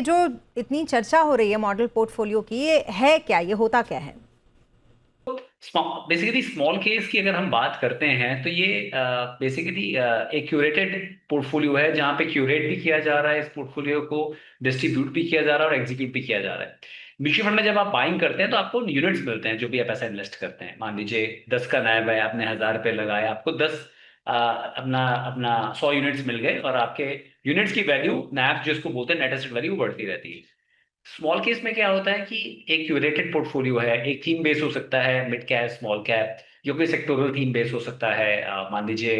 ये जो इतनी चर्चा हो रही है मॉडल पोर्टफोलियो की, ये है क्या, ये होता क्या है? बेसिकली स्मॉल केस की अगर हम बात करते हैं तो ये बेसिकली एक क्यूरेटेड पोर्टफोलियो है, जहाँ पे क्यूरेट भी किया जा रहा है, इस पोर्टफोलियो को डिस्ट्रीब्यूट भी किया जा रहा है और एग्जीक्यूट भी किया जा रहा है। म्यूचुअल फंड में जब आप बाइंग करते हैं तो आपको यूनिट्स मिलते हैं, जो भी आप पैसा इन्वेस्ट करते हैं। मान लीजिए 10 का नैब है, आपने 1,000 रुपये लगाए, आपको 10 अपना अपना 100 यूनिट्स मिल गए, और आपके यूनिट्स की वैल्यू, नैब जिसको बोलते हैं नेट एसेट वैल्यू, बढ़ती रहती है। स्मॉल केस में क्या होता है कि एक क्यूरेटेड पोर्टफोलियो है, एक थीम बेस हो सकता है, मिड कैप, स्मॉल कैप, या कोई सेक्टोरल थीम बेस हो सकता है। मान लीजिए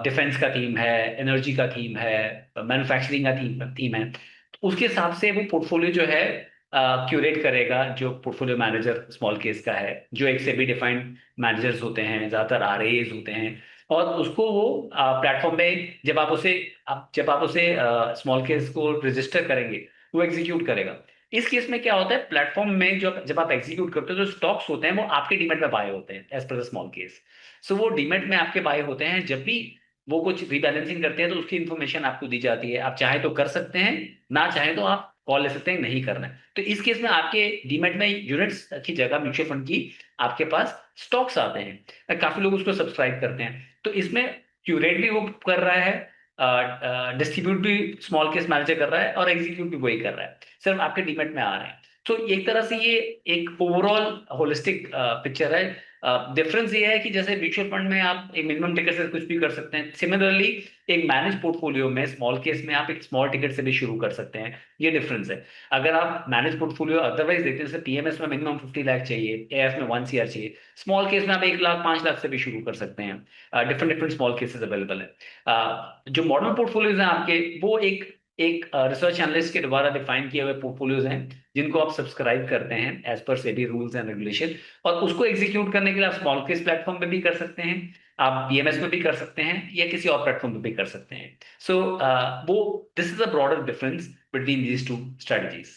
डिफेंस का थीम है, एनर्जी का थीम है, मैन्युफैक्चरिंग का थीम थीम है। तो उसके हिसाब से वो पोर्टफोलियो जो है क्यूरेट करेगा, जो पोर्टफोलियो मैनेजर स्मॉल केस का है, जो एक से भी डिफाइंड मैनेजर्स होते हैं, ज्यादातर आरएएस होते हैं। और उसको वो प्लेटफॉर्म पे, जब आप उसे स्मॉल केस को रजिस्टर करेंगे, वो एग्जीक्यूट करेगा। इस केस में क्या होता है, प्लेटफॉर्म में जो जब आप एग्जीक्यूट करते हो, जो स्टॉक्स होते हैं वो आपके डीमेट में बाय होते हैं, as per the small case. सो वो डीमेट में आपके बाय होते हैं। जब भी वो कुछ रीबैलेंसिंग करते हैं तो उसकी इन्फॉर्मेशन आपको दी जाती है। आप चाहे तो कर सकते हैं, ना चाहे तो आप कॉल ले सकते हैं, नहीं करना है। तो इस केस में आपके डीमेट में यूनिट्स की जगह म्यूचुअल फंड की आपके पास स्टॉक्स आते हैं, काफी लोग उसको सब्सक्राइब करते हैं। तो इसमें क्यूरेट भी वो कर रहा है, डिस्ट्रीब्यूट भी स्मॉल केस मैनेजर कर रहा है, और एग्जीक्यूट भी वही कर रहा है, सिर्फ आपके डीमेट में आ रहे हैं। तो एक तरह से ये एक ओवरऑल होलिस्टिक पिक्चर है। डिफरेंस ये है कि जैसे म्यूचुअल फंड में आप एक मिनिमम टिकट से कुछ भी कर सकते हैं, सिमिलरली एक मैनेज पोर्टफोलियो में स्मॉल केस में आप एक स्मॉल टिकट से भी शुरू कर सकते हैं। ये डिफरेंस है। अगर आप मैनेज पोर्टफोलियो अदरवाइज देखते हैं, जैसे पीएमएस में मिनिमम 50 लाख चाहिए, एएफ में 1 CR चाहिए, स्मॉल केस में आप 1 लाख 5 लाख से भी शुरू कर सकते हैं। Different different small cases available है। जो मॉडर्न पोर्टफोलियोज हैं आपके, वो एक एक रिसर्च एनालिस्ट के द्वारा डिफाइन किए हुए पोर्टफोलियोज हैं, जिनको आप सब्सक्राइब करते हैं as per SEBI rules and regulation. और उसको एग्जीक्यूट करने के लिए आप स्मॉल केस प्लेटफॉर्म पे भी कर सकते हैं, आप पीएमएस में भी कर सकते हैं, या किसी और प्लेटफॉर्म पे भी कर सकते हैं। सो वो this is a broader difference between these two strategies.